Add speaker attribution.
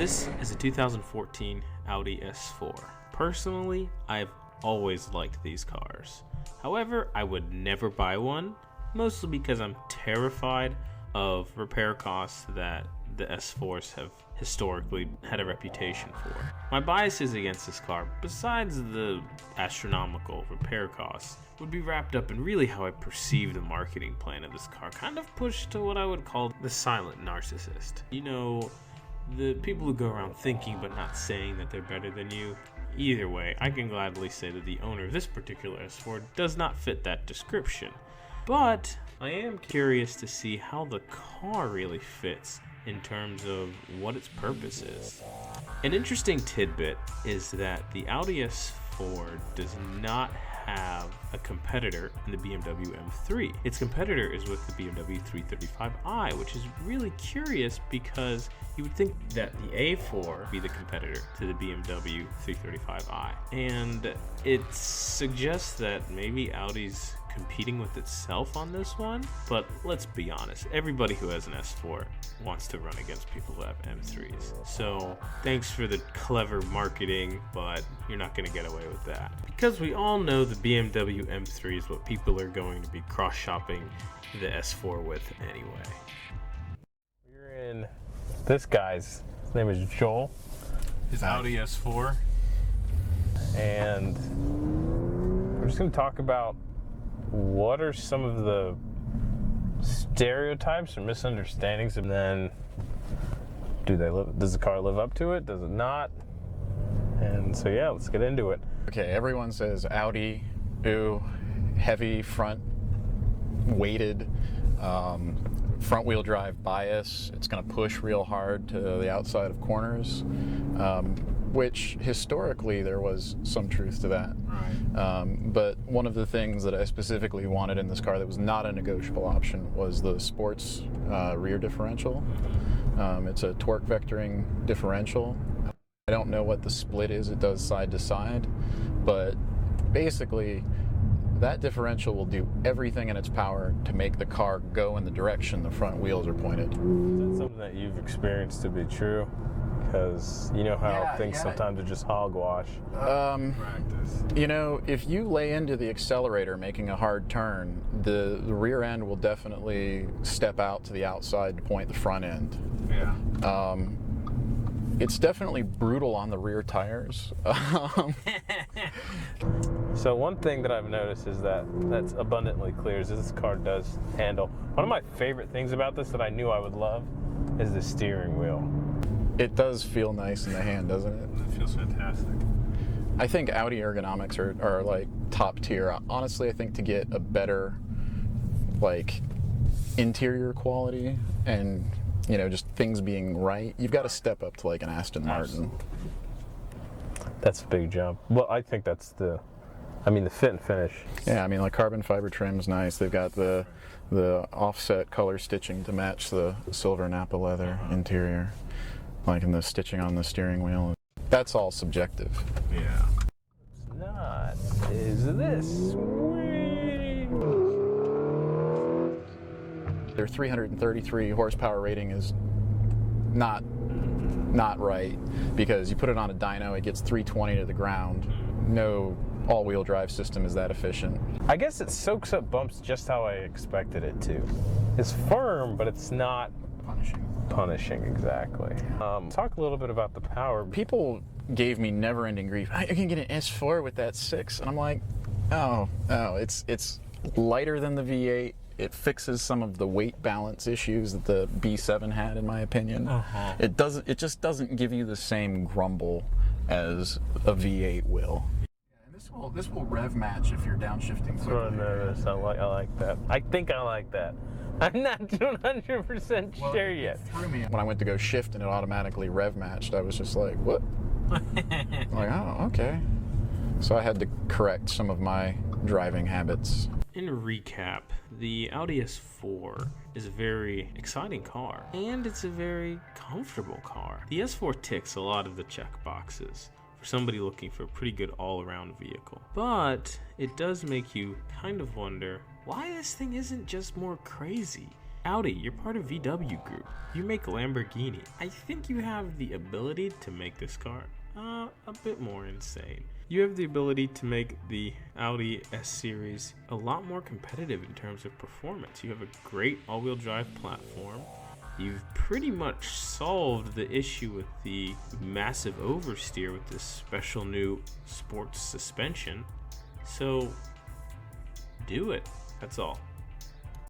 Speaker 1: This is a 2014 Audi S4. Personally, I've always liked these cars. However, I would never buy one, mostly because I'm terrified of repair costs that the S4s have historically had a reputation for. My biases against this car, besides the astronomical repair costs, would be wrapped up in really how I perceive the marketing plan of this car, kind of pushed to what I would call the silent narcissist. You know, the people who go around thinking but not saying that they're better than you. Either way, I can gladly say that the owner of this particular S4 does not fit that description. But I am curious to see how the car really fits in terms of what its purpose is. An interesting tidbit is that the Audi S4 does not have a competitor in the BMW M3. Its competitor is with the BMW 335i, which is really curious because you would think that the A4 would be the competitor to the BMW 335i. And it suggests that maybe Audi's competing with itself on this one, but let's be honest, everybody who has an S4 wants to run against people who have M3s. So thanks for the clever marketing, but you're not going to get away with that. Because we all know the BMW M3 is what people are going to be cross-shopping the S4 with anyway. We're in this guy's, his name is Joel. His Audi S4. And we're just going to talk about what are some of the stereotypes or misunderstandings, and then does the car live up to it? Does it not? And so yeah, let's get into it.
Speaker 2: Okay, everyone says Audi, ooh, heavy front weighted, front wheel drive bias. It's going to push real hard to the outside of corners, which historically there was some truth to that. Right. But one of the things that I specifically wanted in this car that was not a negotiable option was the sports rear differential. It's a torque vectoring differential. I don't know what the split is, it does side to side, but basically that differential will do everything in its power to make the car go in the direction the front wheels are pointed.
Speaker 1: Is that something that you've experienced to be true? Because you know how things sometimes are just hogwash.
Speaker 2: Practice. You know, if you lay into the accelerator making a hard turn, the rear end will definitely step out to the outside to point the front end. Yeah. It's definitely brutal on the rear tires.
Speaker 1: So one thing that I've noticed is that's abundantly clear is this car does handle. One of my favorite things about this that I knew I would love is the steering wheel.
Speaker 2: It does feel nice in the hand, doesn't it?
Speaker 1: It feels fantastic.
Speaker 2: I think Audi ergonomics are like top tier. Honestly, I think to get a better like interior quality and you know, just things being right, you've got to step up to like an Aston Martin.
Speaker 1: That's a big jump. Well, I think that's the fit and finish.
Speaker 2: Yeah, I mean, like carbon fiber trim's nice. They've got the offset color stitching to match the silver Napa leather interior, like in the stitching on the steering wheel. That's all subjective.
Speaker 1: Yeah. It's not. Is this?
Speaker 2: Their 333 horsepower rating is not right, because you put it on a dyno, it gets 320 to the ground. No all-wheel drive system is that efficient.
Speaker 1: I guess it soaks up bumps just how I expected it to. It's firm, but it's not punishing exactly. Talk a little bit about the power.
Speaker 2: People gave me never-ending grief. You can get an S4 with that 6, and I'm like, oh, it's lighter than the V8. It fixes some of the weight balance issues that the B7 had, in my opinion. It just doesn't give you the same grumble as a V8 will. Yeah, and this will rev match if you're downshifting quickly.
Speaker 1: I like that. I think I like that. I'm not 100% sure yet.
Speaker 2: It threw me. When I went to go shift and it automatically rev matched, I was just like, what? I'm like, oh, okay. So I had to correct some of my driving habits. In recap, the Audi S4 is a very exciting car, and it's a very comfortable car. The S4 ticks a lot of the check boxes for somebody looking for a pretty good all-around vehicle. But it does make you kind of wonder why this thing isn't just more crazy.
Speaker 1: Audi, you're part of VW Group. You make Lamborghini. I think you have the ability to make this car a bit more insane. You have the ability to make the Audi S Series a lot more competitive in terms of performance. You have a great all-wheel drive platform. You've pretty much solved the issue with the massive oversteer with this special new sports suspension. So, do it. That's all.